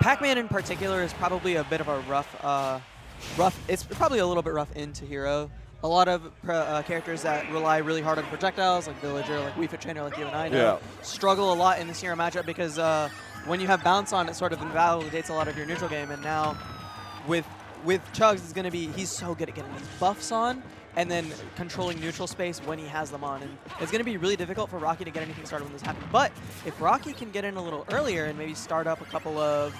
Pac-Man in particular is probably a bit of a rough. It's probably a little bit rough into hero. A lot of characters that rely really hard on projectiles, like Villager, like Wii Fit Trainer, like you and I know, struggle a lot in this hero matchup because when you have bounce on, it sort of invalidates a lot of your neutral game. And now with Chugs, it's going to be, he's so good at getting these buffs on and then controlling neutral space when he has them on. And it's going to be really difficult for Rocke to get anything started when this happens. But if Rocke can get in a little earlier and maybe start up a couple of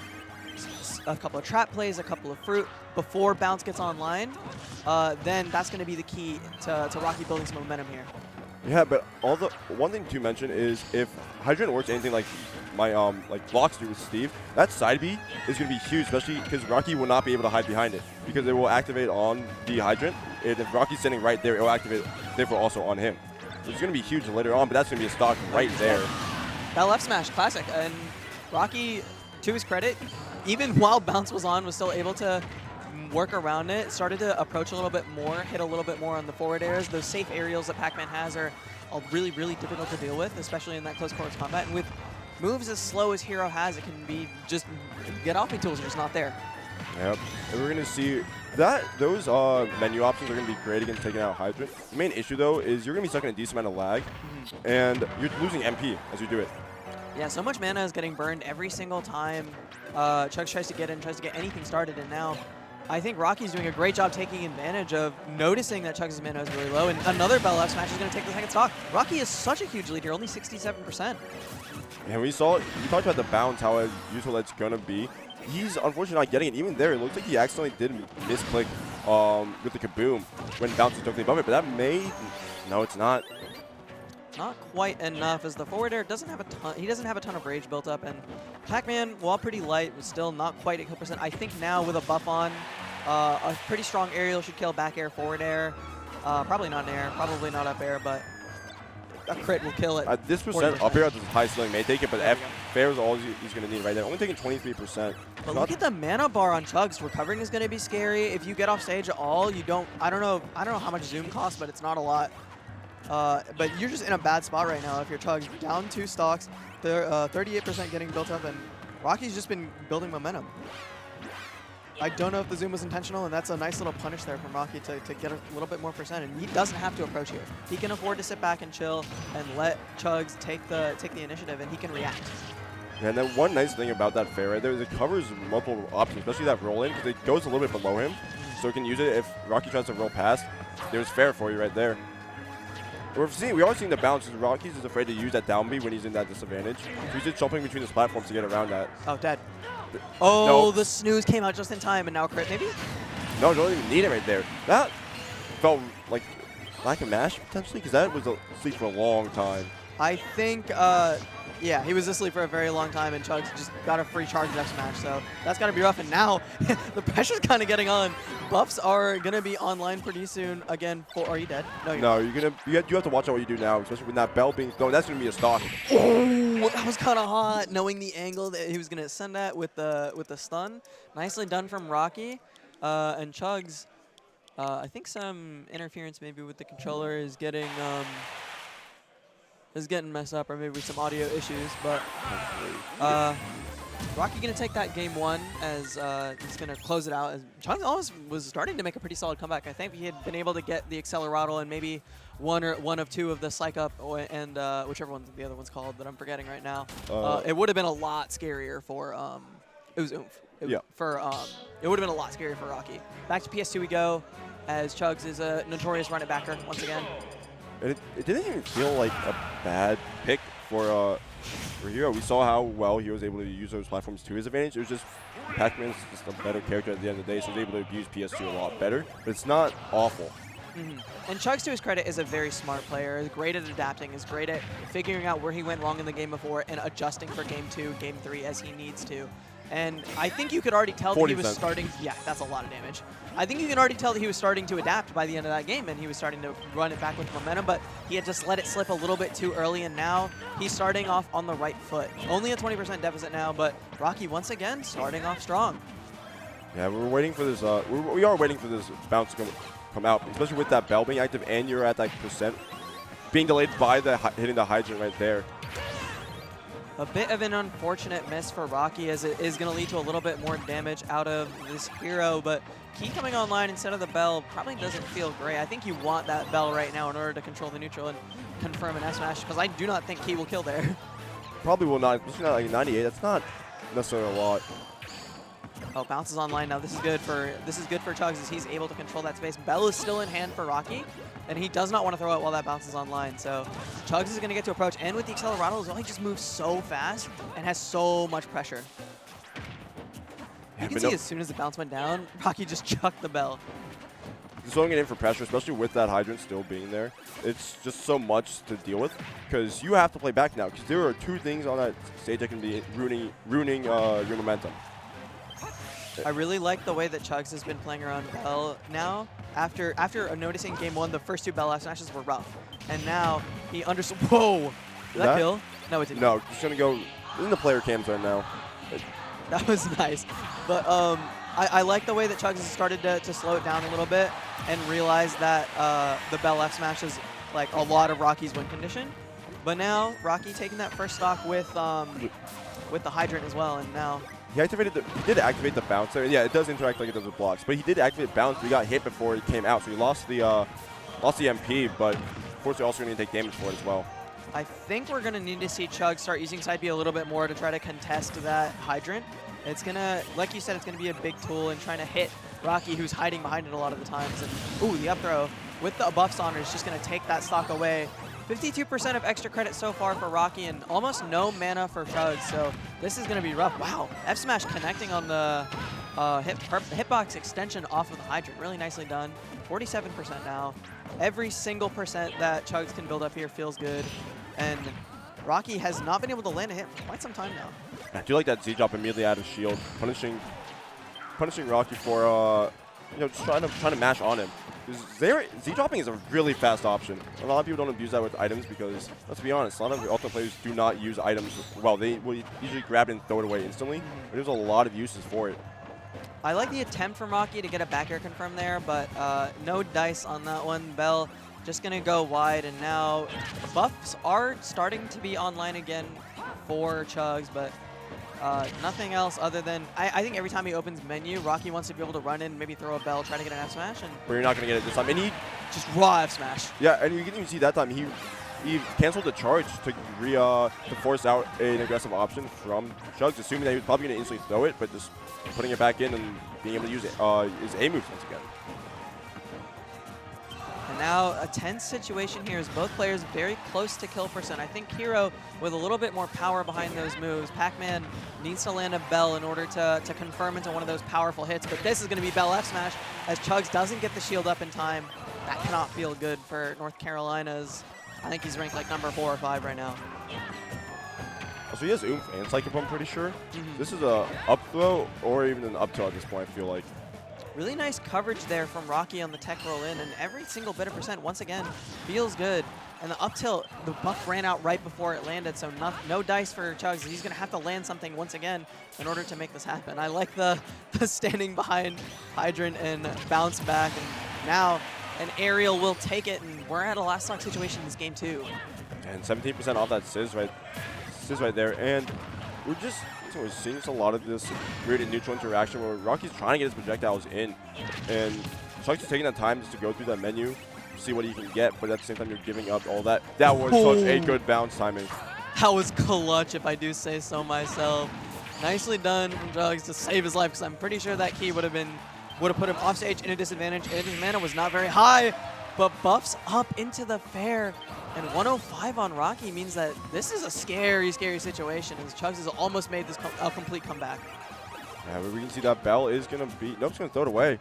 trap plays, a couple of fruit before bounce gets online, then that's going to be the key to Rocke building some momentum here. Yeah, but one thing to mention is if Hydrant works anything like my like blocks do with Steve, that side B is going to be huge, especially because Rocke will not be able to hide behind it because it will activate on the Hydrant. And if Rocke's standing right there, it will activate therefore also on him. So it's going to be huge later on, but that's going to be a stock right there. That left smash, classic. And Rocke, to his credit, even while bounce was on, was still able to work around it, started to approach a little bit more, hit a little bit more on the forward airs. Those safe aerials that Pac-Man has are really, really difficult to deal with, especially in that close quarters combat. And with moves as slow as Hero has, it can be just get off me tools are just not there. Yep. And we're going to see that those menu options are going to be great against taking out Hydrant. The main issue, though, is you're going to be stuck in a decent amount of lag, and you're losing MP as you do it. Yeah, so much mana is getting burned every single time Chugs tries to get anything started, and now I think Rocky's doing a great job taking advantage of noticing that Chugs' mana is really low, and another Bell F smash is going to take the second stock. Rocke is such a huge lead here, only 67%. And we talked about the bounce, how useful that's going to be. He's unfortunately not getting it. Even there, it looks like he accidentally did misclick with the Kaboom when bounce is directly above it, but that may... No, it's not. Not quite enough, as the forward air doesn't have a ton. He doesn't have a ton of rage built up, and Pac-Man, while pretty light, was still not quite at kill percent. I think now with a buff on, a pretty strong aerial should kill back air, forward air. Probably not an air, probably not up air, but a crit will kill it. At this percent, up air at this high ceiling may take it, but F fair is all he's going to need right there. Only taking 23%. But look at the mana bar on Chugs. Recovering is going to be scary. If you get off stage at all, you don't. I don't know how much zoom costs, but it's not a lot. But you're just in a bad spot right now if you're Chugs. Down 2 stocks, they're 38% getting built up, and Rocky's just been building momentum. I don't know if the zoom was intentional, and that's a nice little punish there from Rocke to get a little bit more percent, and he doesn't have to approach here. He can afford to sit back and chill and let Chugs take the initiative, and he can react. Yeah, and then one nice thing about that fair right there is it covers multiple options, especially that roll in, because it goes a little bit below him, so he can use it if Rocke tries to roll past. There's fair for you right there. We are seeing the bounce. Rocke's is afraid to use that down B when he's in that disadvantage. So he's just jumping between his platforms to get around that. Oh, dead. Oh, no. The snooze came out just in time, and now crit maybe? No, you don't even need it right there. That felt like lack of mash, potentially, because that was asleep for a long time. I think, yeah, he was asleep for a very long time, and Chugs just got a free charge F smash, so that's got to be rough. And now the pressure's kind of getting on. Buffs are going to be online pretty soon again. Are you dead? No, you have to watch out what you do now, especially with that bell being thrown. That's going to be a stock. Oh, that was kind of hot, knowing the angle that he was going to send that with the stun. Nicely done from Rocke. And Chugs, I think some interference maybe with the controller is getting messed up, or maybe some audio issues, but Rocke going to take that game 1 as he's going to close it out. As Chugs almost was starting to make a pretty solid comeback. I think he had been able to get the Accelerado and maybe one of 2 of the Psych Up and whichever one the other one's called that I'm forgetting right now. It would have been a lot scarier for it was Oomph. It would have been a lot scarier for Rocke. Back to PS2 we go, as Chugs is a notorious run it backer once again. It didn't even feel like a bad pick for Hero. We saw how well he was able to use those platforms to his advantage. It was just Pac-Man's just a better character at the end of the day, so he's able to abuse PS2 a lot better. But it's not awful. And Chugs, to his credit, is a very smart player. Is great at adapting. Is great at figuring out where he went wrong in the game before and adjusting for game 2, game 3 as he needs to. And I think you could already tell that he was starting. Yeah, that's a lot of damage. I think you can already tell that he was starting to adapt by the end of that game, and he was starting to run it back with momentum, but he had just let it slip a little bit too early, and now he's starting off on the right foot. Only a 20% deficit now, but Rocke once again starting off strong. Yeah, we're waiting for this. We are waiting for this bounce to come out, especially with that bell being active, and you're at that percent being delayed by the hitting the hydrant right there. A bit of an unfortunate miss for Rocke, as it is going to lead to a little bit more damage out of this hero, but Key coming online instead of the Bell probably doesn't feel great. I think you want that Bell right now in order to control the neutral and confirm an F smash, because I do not think Key will kill there. Probably will not. Especially not like 98. That's not necessarily a lot. Oh, bounces online now. This is good for Chugs, as he's able to control that space. Bell is still in hand for Rocke, and he does not want to throw it while that bounces online. So Chugs is going to get to approach, and with the Accelerado as well, he just moves so fast and has so much pressure. You can see as soon as the bounce went down, Rocke just chucked the Bell. Just throwing it in for pressure, especially with that Hydrant still being there. It's just so much to deal with, because you have to play back now, because there are 2 things on that stage that can be ruining your momentum. I really like the way that Chugs has been playing around Bell now. After noticing game 1, the first 2 Bell F smashes were rough. And now he understood. Whoa! Did that kill? No, it didn't. No, just going to go in the player cams right now. That was nice. But I like the way that Chugs has started to slow it down a little bit and realize that the Bell F smash is like a lot of Rocky's win condition. But now Rocke taking that first stock with the Hydrant as well, and now he did activate the bounce there. Yeah, it does interact like it does with blocks, but he did activate bounce. But he got hit before he came out, so he lost the MP. But of course, you're also going to take damage for it as well. I think we're going to need to see Chugs start using side B a little bit more to try to contest that Hydrant. It's going to, like you said, it's going to be a big tool in trying to hit Rocke, who's hiding behind it a lot of the times. And ooh, the up throw with the buffs on is just going to take that stock away. 52% of extra credit so far for Rocke, and almost no mana for Chugs, so this is going to be rough. Wow, F smash connecting on the hitbox extension off of the Hydrant. Really nicely done. 47% now. Every single percent that Chugs can build up here feels good, and Rocke has not been able to land a hit for quite some time now. I do like that Z drop immediately out of shield, punishing Rocke for just trying to mash on him. Z-dropping is a really fast option. A lot of people don't abuse that with items because, let's be honest, a lot of ultimate players do not use items well. They will usually grab it and throw it away instantly, but there's a lot of uses for it. I like the attempt from Rocke to get a back air confirm there, but no dice on that one. Bell just going to go wide, and now buffs are starting to be online again for Chugs, but nothing else other than, I think every time he opens menu, Rocke wants to be able to run in, maybe throw a Bell, try to get an F smash. But you're not going to get it this time. And he just raw F smash. Yeah, and you can even see that time he canceled the charge to force out an aggressive option from Chugs, assuming that he was probably going to instantly throw it, but just putting it back in and being able to use his A moves once again. And now a tense situation here as both players very close to kill percent. I think Hero with a little bit more power behind those moves. Pac-Man needs to land a Bell in order to confirm into one of those powerful hits, but this is going to be Bell F smash as Chugs doesn't get the shield up in time. That cannot feel good for North Carolina's. I think he's ranked like number 4 or 5 right now. So he has oomph and psychic, I'm pretty sure. This is a up throw or even an up tilt at this point, I feel like. Really nice coverage there from Rocke on the tech roll in, and every single bit of percent, once again, feels good. And the up tilt, the buff ran out right before it landed, so no dice for Chugs. He's going to have to land something once again in order to make this happen. I like the standing behind Hydrant and bounce back, and now an aerial will take it, and we're at a last stock situation in this game too. And 17% off that Sizz right there, and we're seeing a lot of this weird and neutral interaction where Rocky's trying to get his projectiles in, and Chugs is taking that time just to go through that menu, see what he can get, but at the same time you're giving up all that. That was such a good bounce timing. That was clutch, if I do say so myself. Nicely done from Chugs to save his life, because I'm pretty sure that key would have put him off stage in a disadvantage. And his mana was not very high, but buffs up into the fair. And 105 on Rocke means that this is a scary, scary situation, as Chugs has almost made this a complete comeback. Yeah, but we can see that Bell is going to be, nope's going to throw it away.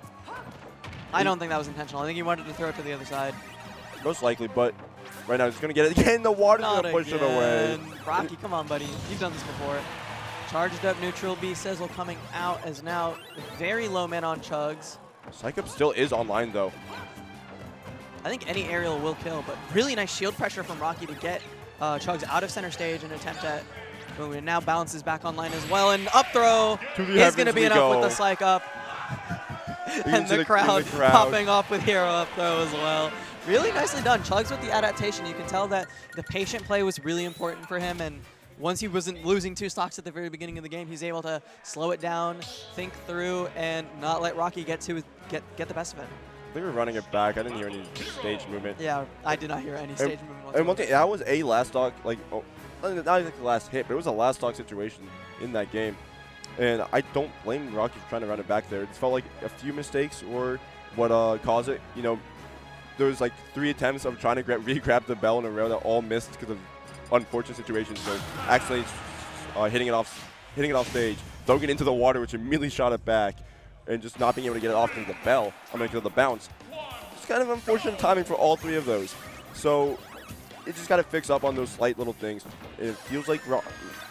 I don't think that was intentional. I think he wanted to throw it to the other side. Most likely, but right now he's going to get it again. The water's going to push it away. Rocke, come on, buddy. You've done this before. Charged up neutral B Sizzle coming out as now very low mana on Chugs. Psych-Up still is online, though. I think any aerial will kill, but really nice shield pressure from Rocke to get Chugs out of center stage and attempt at boom. And now bounces back online as well, and up throw is going to be enough with the Psych-Up. And the crowd popping off with hero up throw as well. Really nicely done. Chugs with the adaptation. You can tell that the patient play was really important for him, and once he wasn't losing 2 stocks at the very beginning of the game, he's able to slow it down, think through, and not let Rocke get the best of it. I think we're running it back. I didn't hear any stage movement. Yeah, I did not hear any stage movement whatsoever. And one thing, that was a last stock, like, not like the last hit, but it was a last stock situation in that game. And I don't blame Rocke for trying to run it back there. It felt like a few mistakes or what caused it. You know, there was like 3 attempts of trying to re-grab the bell in a row that all missed because of unfortunate situations. So accidentally hitting it off stage, throwing it into the water, which immediately shot it back, and just not being able to get it off to the bell. To the bounce. It's kind of unfortunate timing for all 3 of those. So it just got to fix up on those slight little things. It feels like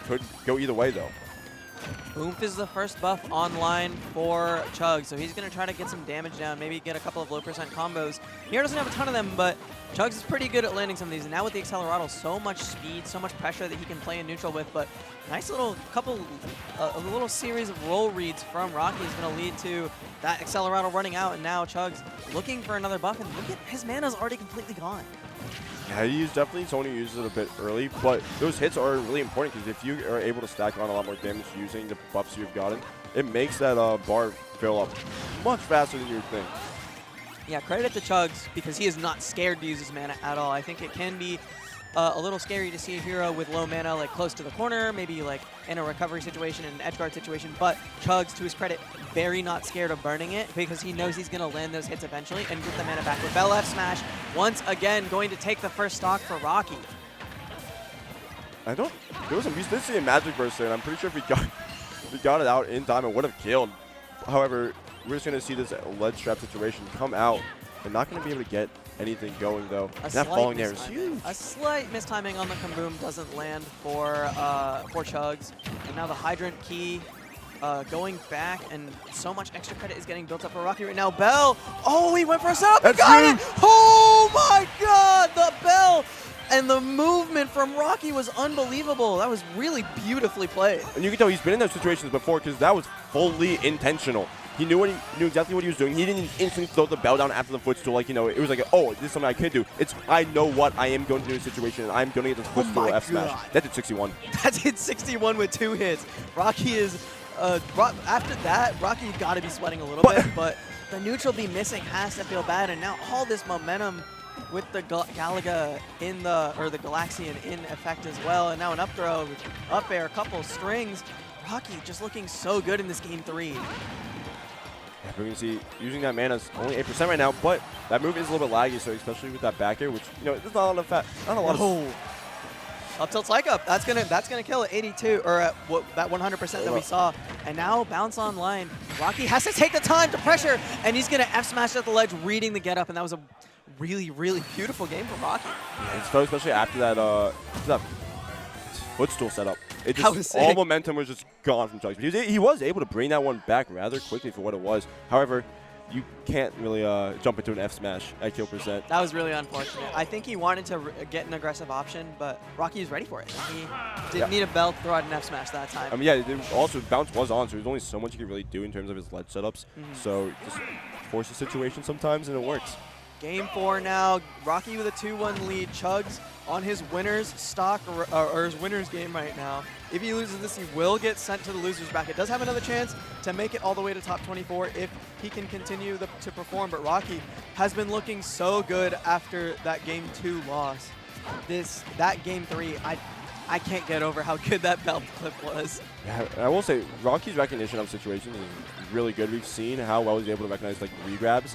could go either way though. Oomph is the first buff online for Chugs, so he's going to try to get some damage down, maybe get a couple of low percent combos. Here doesn't have a ton of them, but Chugs is pretty good at landing some of these. And now with the Accelerato, so much speed, so much pressure that he can play in neutral with, but nice little a little series of roll reads from Rocke is going to lead to that Accelerato running out, and now Chugs looking for another buff, and look at his mana's already completely gone. Yeah, definitely Tony uses it a bit early, but those hits are really important because if you are able to stack on a lot more damage using the buffs you've gotten, it makes that bar fill up much faster than you would think. Yeah, credit to Chugs because he is not scared to use his mana at all. I think it can be a little scary to see a hero with low mana like close to the corner, maybe like in a recovery situation, in an edge guard situation, but Chugs, to his credit, very not scared of burning it because he knows he's going to land those hits eventually and get the mana back. With Bell F Smash, once again going to take the first stock for Rocke. We did see a magic burst there, and I'm pretty sure if we got it out in time, it would have killed. However, we're just going to see this ledge trap situation come out. They're not going to be able to get anything going, though. That falling there is huge. A slight mistiming on the Kaboom doesn't land for Chugs. And now the Hydrant key going back, and so much extra credit is getting built up for Rocke right now. Bell! Oh, he went for a setup! He got it! Oh my god! The Bell! And the movement from Rocke was unbelievable. That was really beautifully played. And you can tell he's been in those situations before because that was fully intentional. He knew exactly what he was doing. He didn't instantly throw the bell down after the footstool. Like, you know, it was like, oh, this is something I could do. It's, I know what I am going to do in a situation, and I'm going to get this footstool F smash. That did 61. That did 61 with 2 hits. Rocke is, after that, Rocke got to be sweating a little bit, but the neutral be missing has to feel bad, and now all this momentum with the Galaga in the, or the Galaxian in effect as well, and now an up throw, up air, a couple strings. Rocke just looking so good in this game 3. Yeah, we're going to see using that mana is only 8% right now, but that move is a little bit laggy, so especially with that back air, which, you know, there's not a lot of up tilt psych up. That's gonna kill at 82 or at that 100% that we saw. And now bounce online. Rocke has to take the time to pressure, and he's gonna F smash at the ledge, reading the get up, and that was a really, really beautiful game for Rocke. Yeah, especially after that footstool setup. It just, all momentum was just gone from Chugs. He was able to bring that one back rather quickly for what it was. However, you can't really jump into an F smash at kill percent. That was really unfortunate. I think he wanted to get an aggressive option, but Rocke was ready for it. He didn't need a bell to throw out an F smash that time. I mean, yeah, also bounce was on, so there's only so much you could really do in terms of his ledge setups. So just force the situation sometimes, and it works. Game 4 now. Rocke with a 2-1 lead. Chugs on his winner's stock or his winner's game right now. If he loses this, he will get sent to the loser's bracket. Does have another chance to make it all the way to top 24 if he can continue to perform. But Rocke has been looking so good after that Game 2 loss. That Game 3, I can't get over how good that belt clip was. Yeah, I will say Rocke's recognition of situations is really good. We've seen how well he's able to recognize like regrab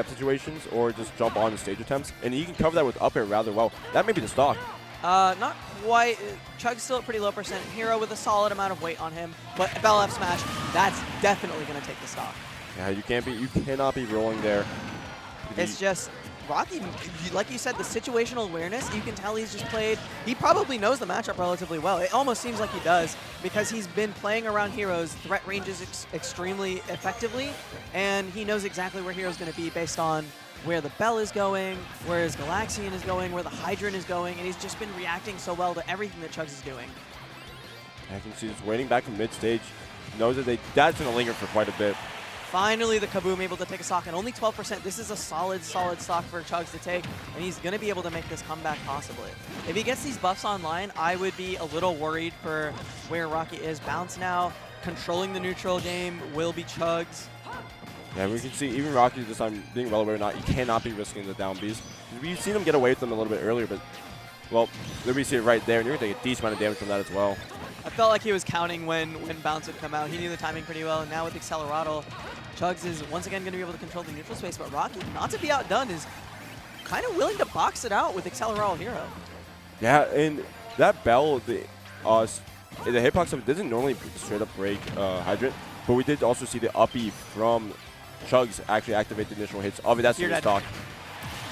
situations or just jump on the stage attempts, and he can cover that with up air rather well. That may be the stock. Not quite. Chug's still at pretty low percent. Hero with a solid amount of weight on him, but Bell F smash, that's definitely going to take the stock. Yeah, you cannot be rolling there. It's just Rocke, like you said, the situational awareness, you can tell he's just played, he probably knows the matchup relatively well. It almost seems like he does because he's been playing around heroes, threat ranges extremely effectively, and he knows exactly where hero's going to be based on where the Bell is going, where his Galaxian is going, where the Hydrant is going, and he's just been reacting so well to everything that Chugs is doing. I can see he's waiting back from mid-stage. Knows that that's going to linger for quite a bit. Finally, the Kaboom able to take a stock, and only 12%. This is a solid stock for Chugs to take, and he's going to be able to make this comeback possibly. If he gets these buffs online, I would be a little worried for where Rocke is. Bounce now, controlling the neutral game will be Chugs. Yeah, we can see even Rocke this time being well aware or not, you cannot be risking the down Bs. We've seen him get away with them a little bit earlier, but, well, there we see it right there, and you're going to take a decent amount of damage from that as well. I felt like he was counting when Bounce would come out. He knew the timing pretty well, and now with Accelerato, Chugs is once again going to be able to control the neutral space, but Rocke, not to be outdone, is kind of willing to box it out with Accelerato Hero. Yeah, and that bell, the hitbox of it doesn't normally straight up break Hydrant, but we did also see the up E from Chugs actually activate the initial hits of it. That's the stock.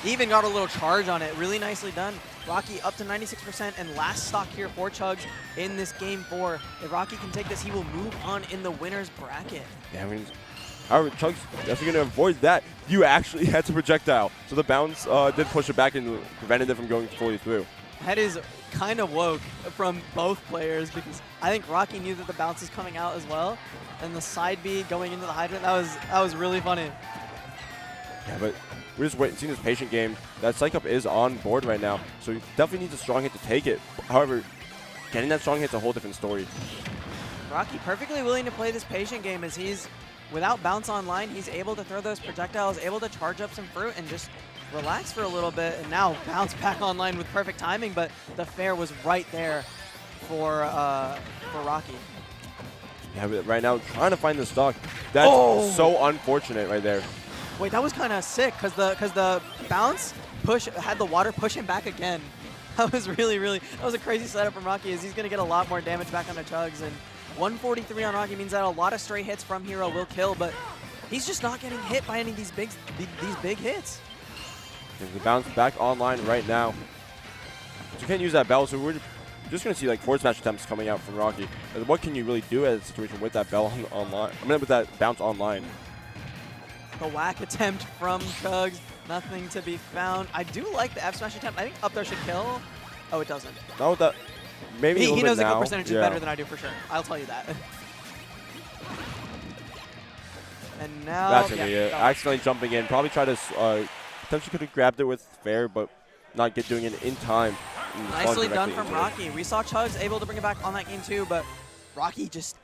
He even got a little charge on it. Really nicely done. Rocke up to 96% and last stock here for Chugs in this game 4. If Rocke can take this, he will move on in the winner's bracket. Yeah, I mean, however, Chugs definitely going to avoid that. You actually had to projectile. So the bounce did push it back and prevented it from going fully through. That is kind of woke from both players because I think Rocke knew that the bounce is coming out as well. And the side B going into the Hydrant, that was really funny. Yeah, but we're just waiting, seeing this patient game. That psych up is on board right now, so he definitely needs a strong hit to take it. However, getting that strong hit's a whole different story. Rocke perfectly willing to play this patient game as he's, without bounce online, he's able to throw those projectiles, able to charge up some fruit and just relax for a little bit. And now bounce back online with perfect timing, but the fair was right there for Rocke. Yeah, but right now trying to find the stock. That's so unfortunate right there. Wait, that was kind of sick because the bounce push had the water push him back again. That was that was a crazy setup from Rocke as he's going to get a lot more damage back onto Chugs. And 143 on Rocke means that a lot of stray hits from Hero will kill, but he's just not getting hit by any of these big hits. There's the bounce back online right now. So you can't use that bell, so we're just going to see like forward smash attempts coming out from Rocke. What can you really do at a situation with that bell online? I mean, with that bounce online. The whack attempt from Chugs, nothing to be found. I do like the F smash attempt. I think up there should kill. Oh, it doesn't. Not with that. Maybe he knows the kill now. percentage is better than I do for sure. I'll tell you that. And now that's gonna be it. Accidentally jumping in. Probably try to potentially could have grabbed it with fair, but not doing it in time. Nicely done from Rocke. We saw Chugs able to bring it back on that game too, but Rocke just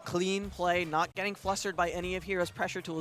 clean play, not getting flustered by any of Hero's pressure tools,